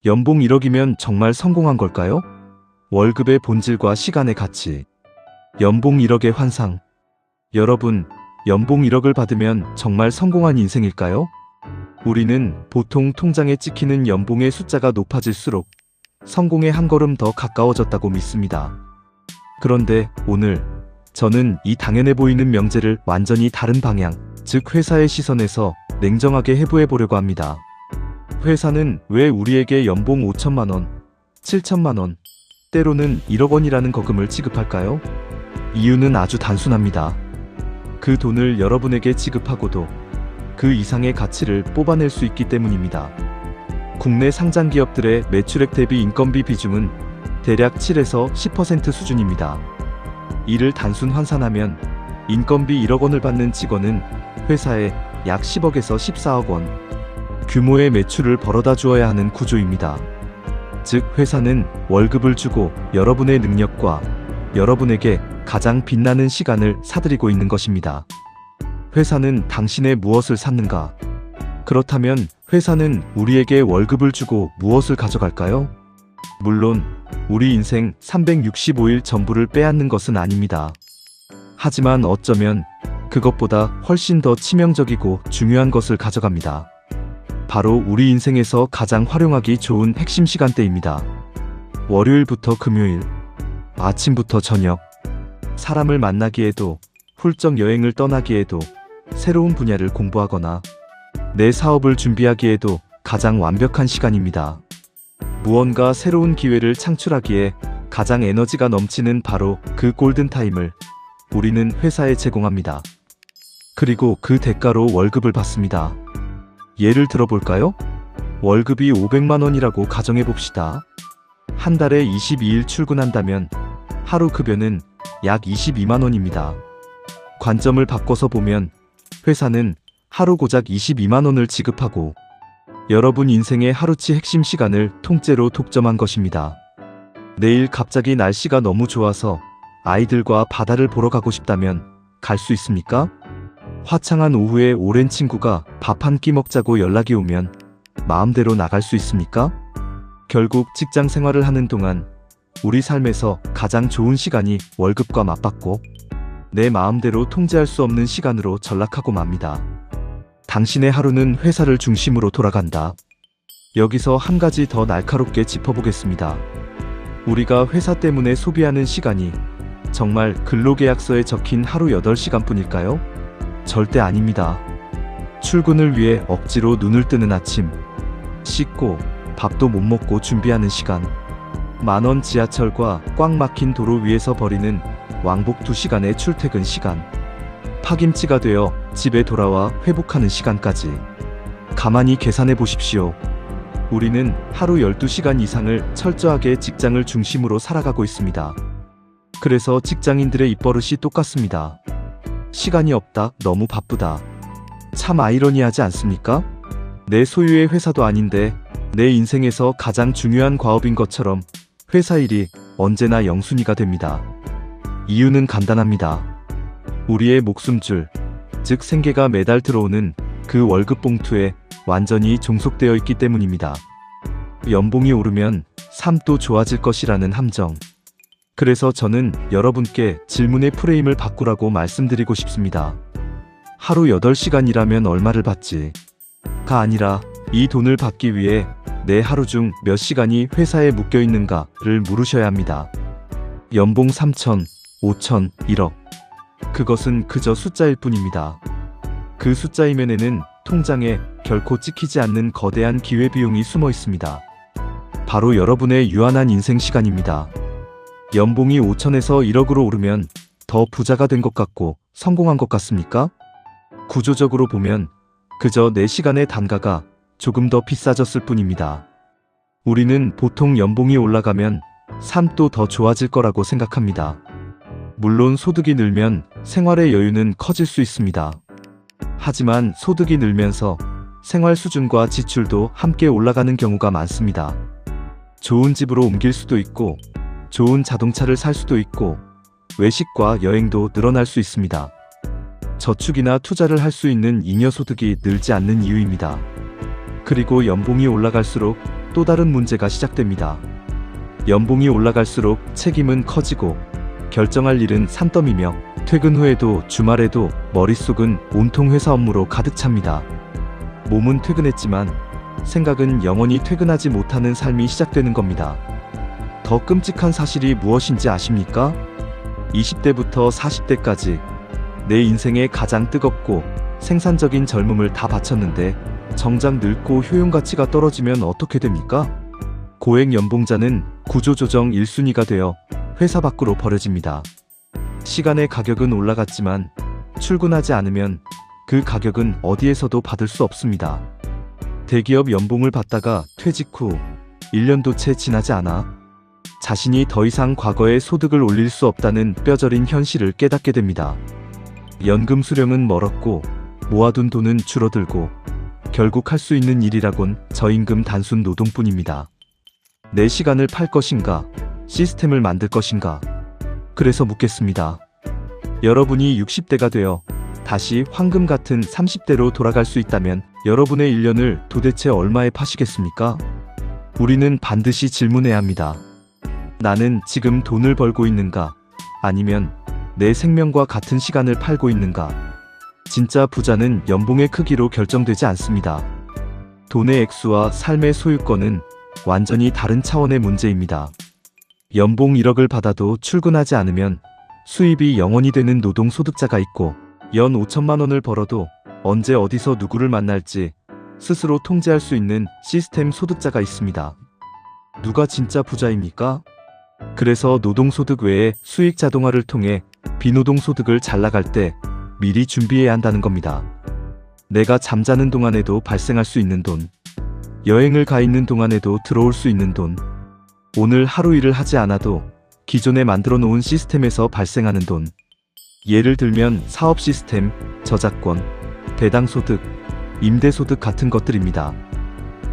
연봉 1억이면 정말 성공한 걸까요? 월급의 본질과 시간의 가치. 연봉 1억의 환상. 여러분, 연봉 1억을 받으면 정말 성공한 인생일까요? 우리는 보통 통장에 찍히는 연봉의 숫자가 높아질수록 성공에 한 걸음 더 가까워졌다고 믿습니다. 그런데 오늘 저는 이 당연해 보이는 명제를 완전히 다른 방향, 즉 회사의 시선에서 냉정하게 해부해 보려고 합니다. 회사는 왜 우리에게 연봉 5천만 원, 7천만 원, 때로는 1억 원이라는 거금을 지급할까요? 이유는 아주 단순합니다. 그 돈을 여러분에게 지급하고도 그 이상의 가치를 뽑아낼 수 있기 때문입니다. 국내 상장 기업들의 매출액 대비 인건비 비중은 대략 7에서 10% 수준입니다. 이를 단순 환산하면 인건비 1억 원을 받는 직원은 회사에 약 10억에서 14억 원 규모의 매출을 벌어다 주어야 하는 구조입니다. 즉 회사는 월급을 주고 여러분의 능력과 여러분에게 가장 빛나는 시간을 사들이고 있는 것입니다. 회사는 당신의 무엇을 샀는가? 그렇다면 회사는 우리에게 월급을 주고 무엇을 가져갈까요? 물론 우리 인생 365일 전부를 빼앗는 것은 아닙니다. 하지만 어쩌면 그것보다 훨씬 더 치명적이고 중요한 것을 가져갑니다. 바로 우리 인생에서 가장 활용하기 좋은 핵심 시간대입니다. 월요일부터 금요일, 아침부터 저녁, 사람을 만나기에도, 훌쩍 여행을 떠나기에도, 새로운 분야를 공부하거나 내 사업을 준비하기에도 가장 완벽한 시간입니다. 무언가 새로운 기회를 창출하기에 가장 에너지가 넘치는 바로 그 골든타임을 우리는 회사에 제공합니다. 그리고 그 대가로 월급을 받습니다. 예를 들어볼까요? 월급이 500만 원이라고 가정해봅시다. 한 달에 22일 출근한다면 하루 급여는 약 22만 원입니다. 관점을 바꿔서 보면 회사는 하루 고작 22만 원을 지급하고 여러분 인생의 하루치 핵심 시간을 통째로 독점한 것입니다. 내일 갑자기 날씨가 너무 좋아서 아이들과 바다를 보러 가고 싶다면 갈 수 있습니까? 화창한 오후에 오랜 친구가 밥 한 끼 먹자고 연락이 오면 마음대로 나갈 수 있습니까? 결국 직장 생활을 하는 동안 우리 삶에서 가장 좋은 시간이 월급과 맞받고 내 마음대로 통제할 수 없는 시간으로 전락하고 맙니다. 당신의 하루는 회사를 중심으로 돌아간다. 여기서 한 가지 더 날카롭게 짚어보겠습니다. 우리가 회사 때문에 소비하는 시간이 정말 근로계약서에 적힌 하루 8시간 뿐일까요? 절대 아닙니다. 출근을 위해 억지로 눈을 뜨는 아침, 씻고 밥도 못 먹고 준비하는 시간, 만원 지하철과 꽉 막힌 도로 위에서 벌이는 왕복 2시간의 출퇴근 시간, 파김치가 되어 집에 돌아와 회복하는 시간까지 가만히 계산해 보십시오. 우리는 하루 12시간 이상을 철저하게 직장을 중심으로 살아가고 있습니다. 그래서 직장인들의 입버릇이 똑같습니다. 시간이 없다, 너무 바쁘다. 참 아이러니하지 않습니까? 내 소유의 회사도 아닌데 내 인생에서 가장 중요한 과업인 것처럼 회사 일이 언제나 영순위가 됩니다. 이유는 간단합니다. 우리의 목숨줄, 즉 생계가 매달 들어오는 그 월급 봉투에 완전히 종속되어 있기 때문입니다. 연봉이 오르면 삶도 좋아질 것이라는 함정. 그래서 저는 여러분께 질문의 프레임을 바꾸라고 말씀드리고 싶습니다. 하루 8시간 일하면 얼마를 받지? 가 아니라 이 돈을 받기 위해 내 하루 중 몇 시간이 회사에 묶여 있는가를 물으셔야 합니다. 연봉 3천, 5천, 1억. 그것은 그저 숫자일 뿐입니다. 그 숫자 이면에는 통장에 결코 찍히지 않는 거대한 기회비용이 숨어 있습니다. 바로 여러분의 유한한 인생 시간입니다. 연봉이 5천에서 1억으로 오르면 더 부자가 된 것 같고 성공한 것 같습니까? 구조적으로 보면 그저 내 시간의 단가가 조금 더 비싸졌을 뿐입니다. 우리는 보통 연봉이 올라가면 삶도 더 좋아질 거라고 생각합니다. 물론 소득이 늘면 생활의 여유는 커질 수 있습니다. 하지만 소득이 늘면서 생활 수준과 지출도 함께 올라가는 경우가 많습니다. 좋은 집으로 옮길 수도 있고 좋은 자동차를 살 수도 있고 외식과 여행도 늘어날 수 있습니다. 저축이나 투자를 할 수 있는 잉여소득이 늘지 않는 이유입니다. 그리고 연봉이 올라갈수록 또 다른 문제가 시작됩니다. 연봉이 올라갈수록 책임은 커지고 결정할 일은 산더미며 퇴근 후에도 주말에도 머릿속은 온통 회사 업무로 가득 찹니다. 몸은 퇴근했지만 생각은 영원히 퇴근하지 못하는 삶이 시작되는 겁니다. 더 끔찍한 사실이 무엇인지 아십니까? 20대부터 40대까지 내 인생의 가장 뜨겁고 생산적인 젊음을 다 바쳤는데 정작 늙고 효용가치가 떨어지면 어떻게 됩니까? 고액 연봉자는 구조조정 1순위가 되어 회사 밖으로 버려집니다. 시간의 가격은 올라갔지만 출근하지 않으면 그 가격은 어디에서도 받을 수 없습니다. 대기업 연봉을 받다가 퇴직 후 1년도 채 지나지 않아 자신이 더 이상 과거의 소득을 올릴 수 없다는 뼈저린 현실을 깨닫게 됩니다. 연금 수령은 멀었고 모아둔 돈은 줄어들고 결국 할 수 있는 일이라곤 저임금 단순 노동뿐입니다. 내 시간을 팔 것인가? 시스템을 만들 것인가? 그래서 묻겠습니다. 여러분이 60대가 되어 다시 황금 같은 30대로 돌아갈 수 있다면 여러분의 1년을 도대체 얼마에 파시겠습니까? 우리는 반드시 질문해야 합니다. 나는 지금 돈을 벌고 있는가? 아니면 내 생명과 같은 시간을 팔고 있는가? 진짜 부자는 연봉의 크기로 결정되지 않습니다. 돈의 액수와 삶의 소유권은 완전히 다른 차원의 문제입니다. 연봉 1억을 받아도 출근하지 않으면 수입이 0원이 되는 노동소득자가 있고 연 5천만 원을 벌어도 언제 어디서 누구를 만날지 스스로 통제할 수 있는 시스템 소득자가 있습니다. 누가 진짜 부자입니까? 그래서 노동소득 외에 수익 자동화를 통해 비노동소득을 잘 나갈 때 미리 준비해야 한다는 겁니다. 내가 잠자는 동안에도 발생할 수 있는 돈, 여행을 가 있는 동안에도 들어올 수 있는 돈, 오늘 하루 일을 하지 않아도 기존에 만들어 놓은 시스템에서 발생하는 돈, 예를 들면 사업 시스템, 저작권, 배당소득, 임대소득 같은 것들입니다.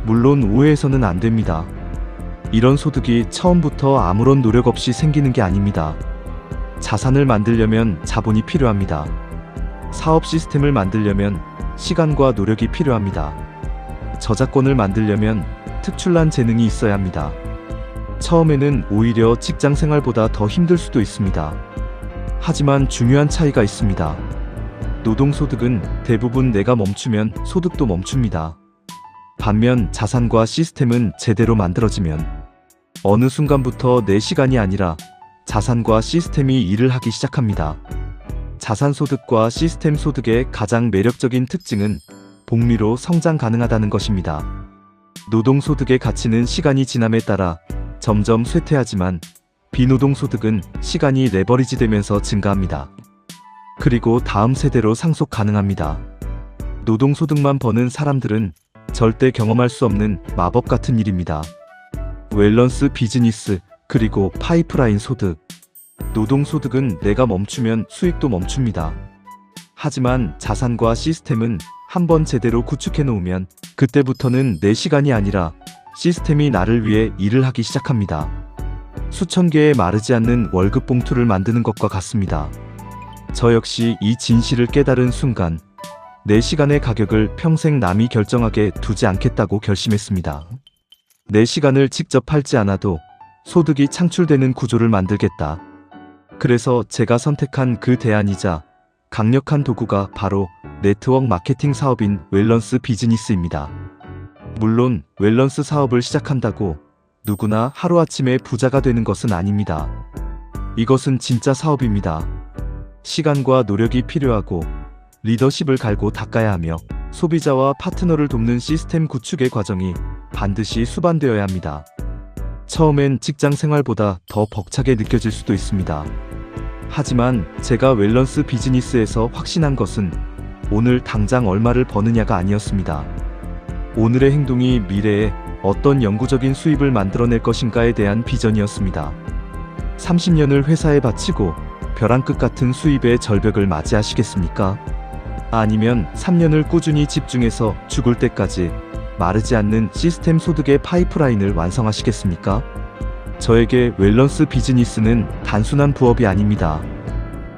물론 오해해서는 안 됩니다. 이런 소득이 처음부터 아무런 노력 없이 생기는 게 아닙니다. 자산을 만들려면 자본이 필요합니다. 사업 시스템을 만들려면 시간과 노력이 필요합니다. 저작권을 만들려면 특출난 재능이 있어야 합니다. 처음에는 오히려 직장 생활보다 더 힘들 수도 있습니다. 하지만 중요한 차이가 있습니다. 노동소득은 대부분 내가 멈추면 소득도 멈춥니다. 반면 자산과 시스템은 제대로 만들어지면 어느 순간부터 내 시간이 아니라 자산과 시스템이 일을 하기 시작합니다. 자산소득과 시스템 소득의 가장 매력적인 특징은 복리로 성장 가능하다는 것입니다. 노동소득의 가치는 시간이 지남에 따라 점점 쇠퇴하지만 비노동소득은 시간이 레버리지 되면서 증가합니다. 그리고 다음 세대로 상속 가능합니다. 노동소득만 버는 사람들은 절대 경험할 수 없는 마법 같은 일입니다. 밸런스 비즈니스, 그리고 파이프라인 소득. 노동소득은 내가 멈추면 수익도 멈춥니다. 하지만 자산과 시스템은 한번 제대로 구축해 놓으면 그때부터는 내 시간이 아니라 시스템이 나를 위해 일을 하기 시작합니다. 수천 개의 마르지 않는 월급 봉투를 만드는 것과 같습니다. 저 역시 이 진실을 깨달은 순간 내 시간의 가격을 평생 남이 결정하게 두지 않겠다고 결심했습니다. 내 시간을 직접 팔지 않아도 소득이 창출되는 구조를 만들겠다. 그래서 제가 선택한 그 대안이자 강력한 도구가 바로 네트워크 마케팅 사업인 웰런스 비즈니스입니다. 물론 웰런스 사업을 시작한다고 누구나 하루아침에 부자가 되는 것은 아닙니다. 이것은 진짜 사업입니다. 시간과 노력이 필요하고 리더십을 갈고 닦아야 하며 소비자와 파트너를 돕는 시스템 구축의 과정이 반드시 수반되어야 합니다. 처음엔 직장 생활보다 더 벅차게 느껴질 수도 있습니다. 하지만 제가 웰런스 비즈니스에서 확신한 것은 오늘 당장 얼마를 버느냐가 아니었습니다. 오늘의 행동이 미래에 어떤 영구적인 수입을 만들어낼 것인가에 대한 비전이었습니다. 30년을 회사에 바치고 벼랑 끝 같은 수입의 절벽을 맞이하시겠습니까? 아니면 3년을 꾸준히 집중해서 죽을 때까지 마르지 않는 시스템 소득의 파이프라인을 완성하시겠습니까? 저에게 웰런스 비즈니스는 단순한 부업이 아닙니다.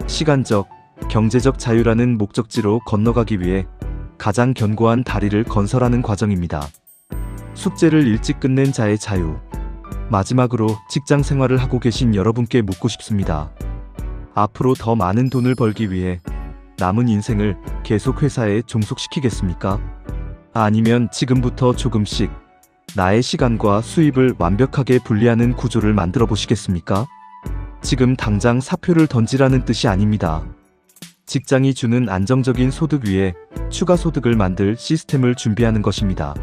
시간적, 경제적 자유라는 목적지로 건너가기 위해 가장 견고한 다리를 건설하는 과정입니다. 숙제를 일찍 끝낸 자의 자유. 마지막으로 직장 생활을 하고 계신 여러분께 묻고 싶습니다. 앞으로 더 많은 돈을 벌기 위해 남은 인생을 계속 회사에 종속시키겠습니까? 아니면 지금부터 조금씩 나의 시간과 수입을 완벽하게 분리하는 구조를 만들어 보시겠습니까? 지금 당장 사표를 던지라는 뜻이 아닙니다. 직장이 주는 안정적인 소득 위에 추가 소득을 만들 시스템을 준비하는 것입니다.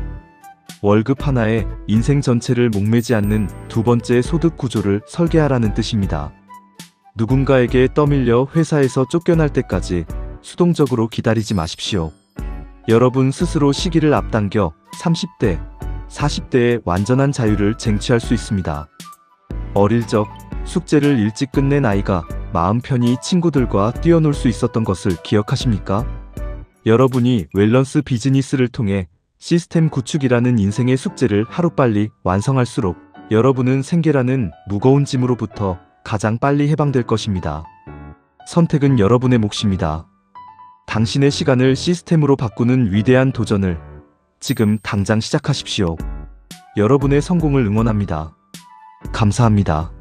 월급 하나에 인생 전체를 목매지 않는 두 번째 소득 구조를 설계하라는 뜻입니다. 누군가에게 떠밀려 회사에서 쫓겨날 때까지 수동적으로 기다리지 마십시오. 여러분 스스로 시기를 앞당겨 30대, 40대의 완전한 자유를 쟁취할 수 있습니다. 어릴 적 숙제를 일찍 끝낸 아이가 마음 편히 친구들과 뛰어놀 수 있었던 것을 기억하십니까? 여러분이 밸런스 비즈니스를 통해 시스템 구축이라는 인생의 숙제를 하루빨리 완성할수록 여러분은 생계라는 무거운 짐으로부터 가장 빨리 해방될 것입니다. 선택은 여러분의 몫입니다. 당신의 시간을 시스템으로 바꾸는 위대한 도전을 지금 당장 시작하십시오. 여러분의 성공을 응원합니다. 감사합니다.